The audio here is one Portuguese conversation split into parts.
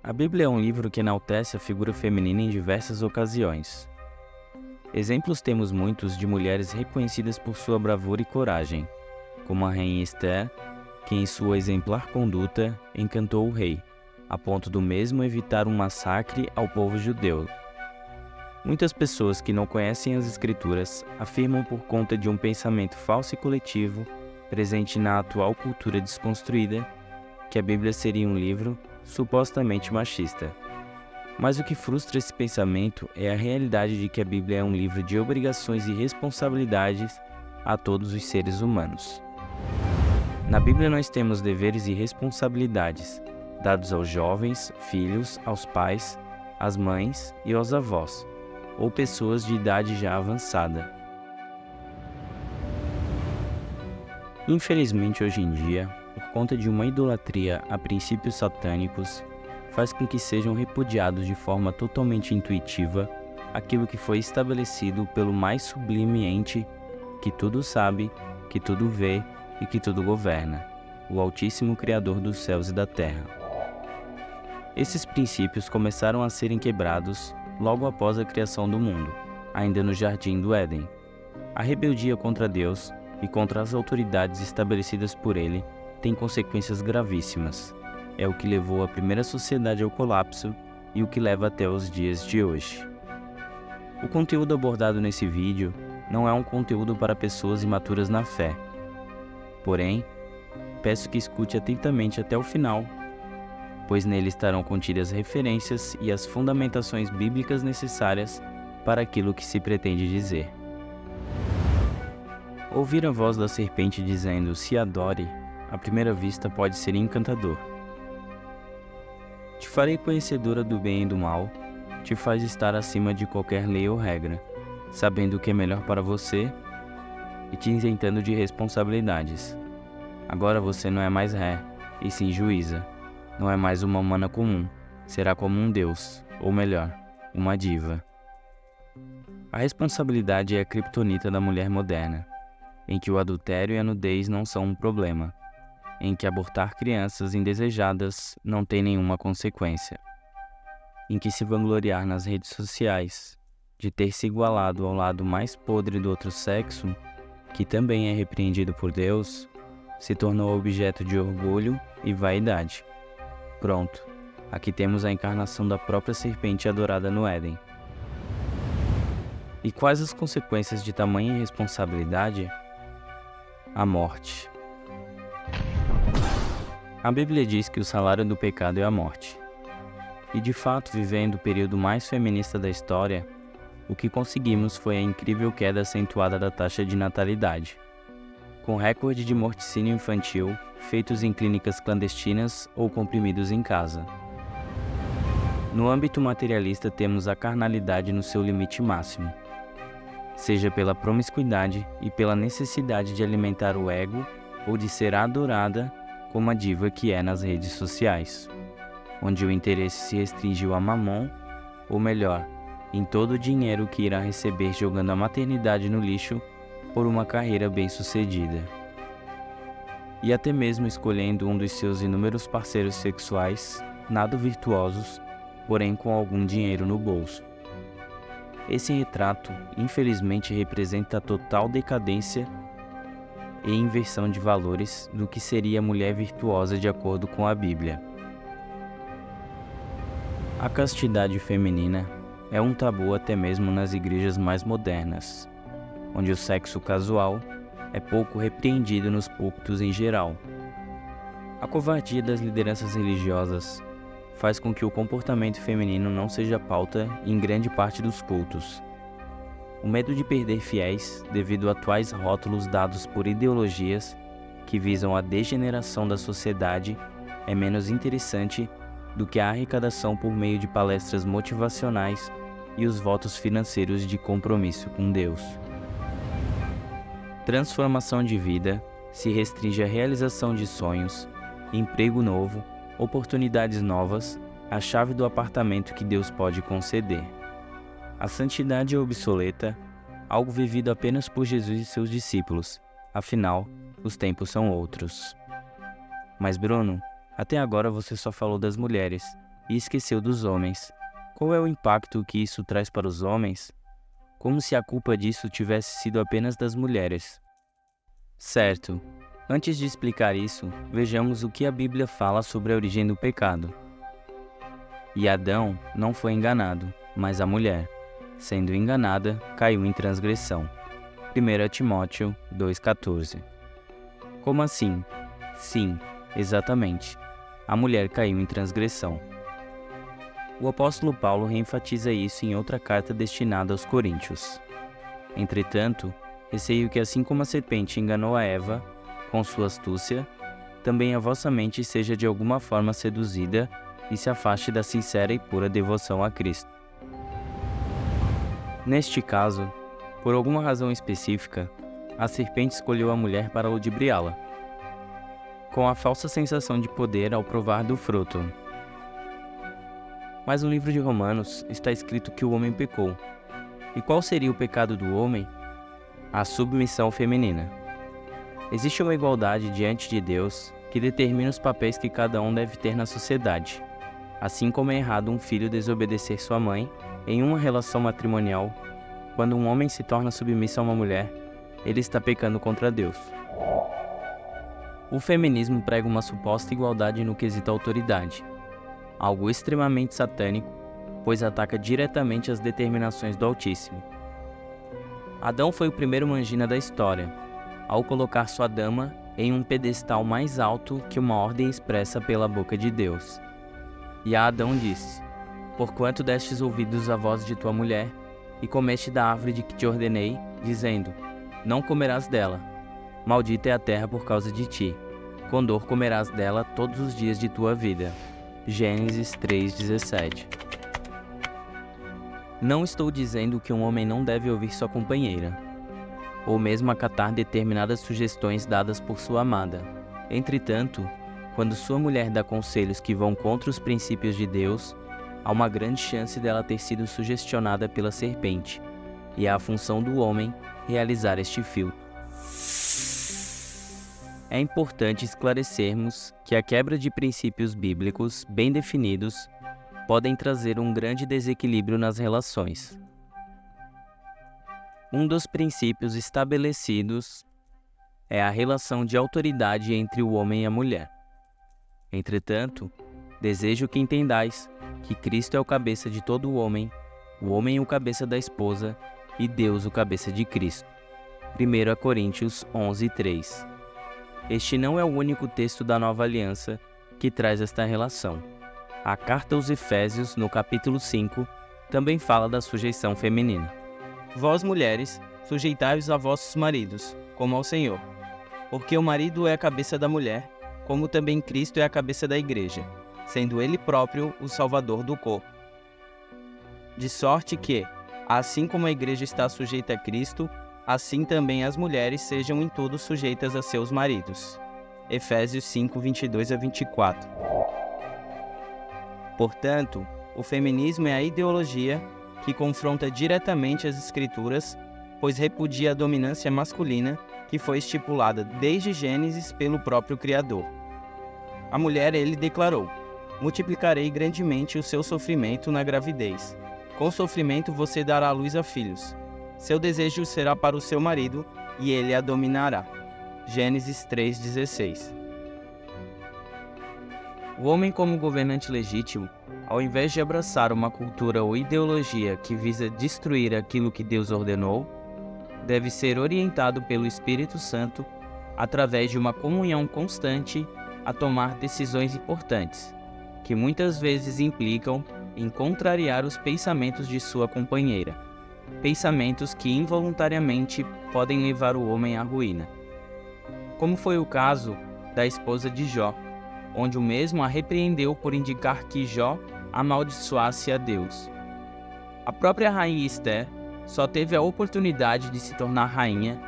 A Bíblia é um livro que enaltece a figura feminina em diversas ocasiões. Exemplos temos muitos de mulheres reconhecidas por sua bravura e coragem, como a rainha Esther, que em sua exemplar conduta encantou o rei, a ponto do mesmo evitar um massacre ao povo judeu. Muitas pessoas que não conhecem as Escrituras afirmam por conta de um pensamento falso e coletivo presente na atual cultura desconstruída que a Bíblia seria um livro supostamente machista. Mas o que frustra esse pensamento é a realidade de que a Bíblia é um livro de obrigações e responsabilidades a todos os seres humanos. Na Bíblia nós temos deveres e responsabilidades dados aos jovens, filhos, aos pais, às mães e aos avós, ou pessoas de idade já avançada. Infelizmente hoje em dia, por conta de uma idolatria a princípios satânicos, faz com que sejam repudiados de forma totalmente intuitiva aquilo que foi estabelecido pelo mais sublime ente que tudo sabe, que tudo vê e que tudo governa, o Altíssimo Criador dos céus e da terra. Esses princípios começaram a serem quebrados logo após a criação do mundo, ainda no Jardim do Éden. A rebeldia contra Deus e contra as autoridades estabelecidas por ele tem consequências gravíssimas. É o que levou a primeira sociedade ao colapso e o que leva até os dias de hoje. O conteúdo abordado nesse vídeo não é um conteúdo para pessoas imaturas na fé. Porém, peço que escute atentamente até o final, pois nele estarão contidas referências e as fundamentações bíblicas necessárias para aquilo que se pretende dizer. Ouvir a voz da serpente dizendo "se adore", à primeira vista pode ser encantador. Te farei conhecedora do bem e do mal, te faz estar acima de qualquer lei ou regra, sabendo o que é melhor para você e te isentando de responsabilidades. Agora você não é mais ré, e sim juíza. Não é mais uma humana comum, será como um deus, ou melhor, uma diva. A responsabilidade é a criptonita da mulher moderna, em que o adultério e a nudez não são um problema, em que abortar crianças indesejadas não tem nenhuma consequência, em que se vangloriar nas redes sociais de ter se igualado ao lado mais podre do outro sexo, que também é repreendido por Deus, se tornou objeto de orgulho e vaidade. Pronto, aqui temos a encarnação da própria serpente adorada no Éden. E quais as consequências de tamanha irresponsabilidade? A morte. A Bíblia diz que o salário do pecado é a morte. E de fato, vivendo o período mais feminista da história, o que conseguimos foi a incrível queda acentuada da taxa de natalidade, com recorde de morticínio infantil feitos em clínicas clandestinas ou comprimidos em casa. No âmbito materialista temos a carnalidade no seu limite máximo, seja pela promiscuidade e pela necessidade de alimentar o ego ou de ser adorada como a diva que é nas redes sociais, onde o interesse se restringiu a mamon, ou melhor, em todo o dinheiro que irá receber jogando a maternidade no lixo por uma carreira bem-sucedida. E até mesmo escolhendo um dos seus inúmeros parceiros sexuais, nada virtuosos, porém com algum dinheiro no bolso. Esse retrato, infelizmente, representa a total decadência e inversão de valores do que seria a mulher virtuosa de acordo com a Bíblia. A castidade feminina é um tabu até mesmo nas igrejas mais modernas, onde o sexo casual é pouco repreendido nos púlpitos em geral. A covardia das lideranças religiosas faz com que o comportamento feminino não seja pauta em grande parte dos cultos. O medo de perder fiéis devido a atuais rótulos dados por ideologias que visam a degeneração da sociedade é menos interessante do que a arrecadação por meio de palestras motivacionais e os votos financeiros de compromisso com Deus. Transformação de vida se restringe à realização de sonhos, emprego novo, oportunidades novas, a chave do apartamento que Deus pode conceder. A santidade é obsoleta, algo vivido apenas por Jesus e seus discípulos, afinal, os tempos são outros. Mas Bruno, até agora você só falou das mulheres. e esqueceu dos homens. Qual é o impacto que isso traz para os homens? Como se a culpa disso tivesse sido apenas das mulheres. Certo. Antes de explicar isso, vejamos o que a Bíblia fala sobre a origem do pecado. E Adão não foi enganado, mas a mulher, sendo enganada, caiu em transgressão. 1 Timóteo 2,14. Como assim? Sim, exatamente. A mulher caiu em transgressão. O apóstolo Paulo reenfatiza isso em outra carta destinada aos Coríntios. Entretanto, receio que assim como a serpente enganou a Eva, com sua astúcia, também a vossa mente seja de alguma forma seduzida e se afaste da sincera e pura devoção a Cristo. Neste caso, por alguma razão específica, a serpente escolheu a mulher para ludibriá-la, com a falsa sensação de poder ao provar do fruto. Mas no livro de Romanos está escrito que o homem pecou. E qual seria o pecado do homem? A submissão feminina. Existe uma igualdade diante de Deus que determina os papéis que cada um deve ter na sociedade. Assim como é errado um filho desobedecer sua mãe em uma relação matrimonial, quando um homem se torna submisso a uma mulher, ele está pecando contra Deus. O feminismo prega uma suposta igualdade no quesito autoridade, algo extremamente satânico, pois ataca diretamente as determinações do Altíssimo. Adão foi o primeiro mangina da história, ao colocar sua dama em um pedestal mais alto que uma ordem expressa pela boca de Deus. E a Adão disse: Porquanto destes ouvidos à voz de tua mulher, e comeste da árvore de que te ordenei, dizendo: Não comerás dela. Maldita é a terra por causa de ti. Com dor comerás dela todos os dias de tua vida. Gênesis 3,17. Não estou dizendo que um homem não deve ouvir sua companheira, ou mesmo acatar determinadas sugestões dadas por sua amada. Entretanto, quando sua mulher dá conselhos que vão contra os princípios de Deus, há uma grande chance dela ter sido sugestionada pela serpente, e é a função do homem realizar este filtro. É importante esclarecermos que a quebra de princípios bíblicos bem definidos podem trazer um grande desequilíbrio nas relações. Um dos princípios estabelecidos é a relação de autoridade entre o homem e a mulher. Entretanto, desejo que entendais que Cristo é o cabeça de todo o homem o cabeça da esposa e Deus o cabeça de Cristo. 1 Coríntios 11:3. Este não é o único texto da Nova Aliança que traz esta relação. A carta aos Efésios, no capítulo 5, também fala da sujeição feminina. Vós, mulheres, sujeitai-vos a vossos maridos, como ao Senhor. Porque o marido é a cabeça da mulher, como também Cristo é a cabeça da igreja, sendo ele próprio o Salvador do corpo. De sorte que, assim como a igreja está sujeita a Cristo, assim também as mulheres sejam em tudo sujeitas a seus maridos. Efésios 5, 22-24. Portanto, o feminismo é a ideologia que confronta diretamente as Escrituras, pois repudia a dominância masculina que foi estipulada desde Gênesis pelo próprio Criador. A mulher, ele declarou: multiplicarei grandemente o seu sofrimento na gravidez. Com sofrimento você dará luz a filhos. Seu desejo será para o seu marido, e ele a dominará. Gênesis 3,16. O homem, como governante legítimo, ao invés de abraçar uma cultura ou ideologia que visa destruir aquilo que Deus ordenou, deve ser orientado pelo Espírito Santo, através de uma comunhão constante, a tomar decisões importantes, que muitas vezes implicam em contrariar os pensamentos de sua companheira. Pensamentos que involuntariamente podem levar o homem à ruína. Como foi o caso da esposa de Jó, onde o mesmo a repreendeu por indicar que Jó amaldiçoasse a Deus. A própria rainha Esther só teve a oportunidade de se tornar rainha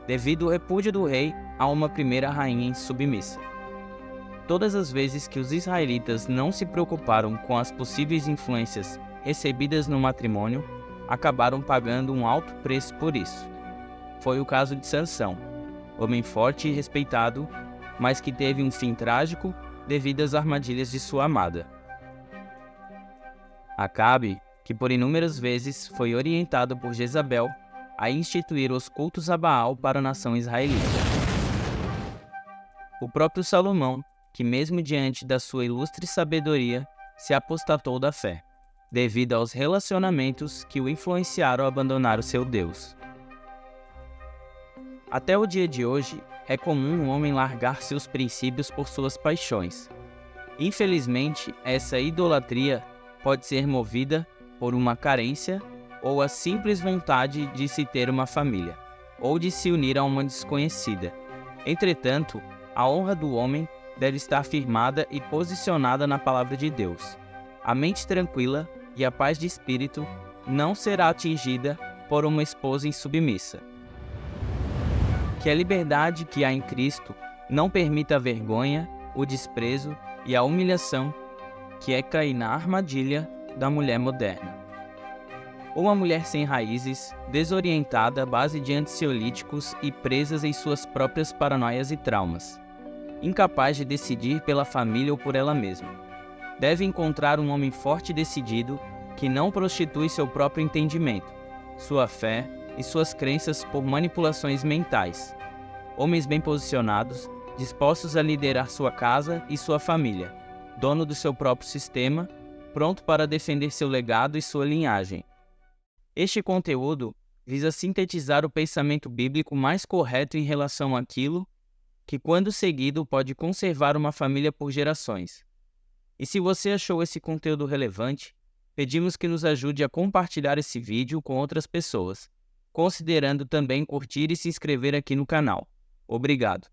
devido ao repúdio do rei a uma primeira rainha insubmissa. Todas as vezes que os israelitas não se preocuparam com as possíveis influências recebidas no matrimônio, acabaram pagando um alto preço por isso. Foi o caso de Sansão, homem forte e respeitado, mas que teve um fim trágico devido às armadilhas de sua amada. Acabe, que por inúmeras vezes foi orientado por Jezabel a instituir os cultos a Baal para a nação israelita. O próprio Salomão, que mesmo diante da sua ilustre sabedoria, se apostatou da fé, devido aos relacionamentos que o influenciaram a abandonar o seu Deus. Até o dia de hoje, é comum um homem largar seus princípios por suas paixões. Infelizmente, essa idolatria pode ser movida por uma carência ou a simples vontade de se ter uma família, ou de se unir a uma desconhecida. Entretanto, a honra do homem deve estar firmada e posicionada na palavra de Deus. A mente tranquila e a paz de espírito não será atingida por uma esposa insubmissa. Que a liberdade que há em Cristo não permita a vergonha, o desprezo e a humilhação, que é cair na armadilha da mulher moderna. Uma mulher sem raízes, desorientada à base de ansiolíticos e presas em suas próprias paranoias e traumas, incapaz de decidir pela família ou por ela mesma. Deve encontrar um homem forte e decidido que não prostitui seu próprio entendimento, sua fé e suas crenças por manipulações mentais. Homens bem posicionados, dispostos a liderar sua casa e sua família, dono do seu próprio sistema, pronto para defender seu legado e sua linhagem. Este conteúdo visa sintetizar o pensamento bíblico mais correto em relação àquilo que, quando seguido, pode conservar uma família por gerações. E se você achou esse conteúdo relevante, pedimos que nos ajude a compartilhar esse vídeo com outras pessoas, considerando também curtir e se inscrever aqui no canal. Obrigado!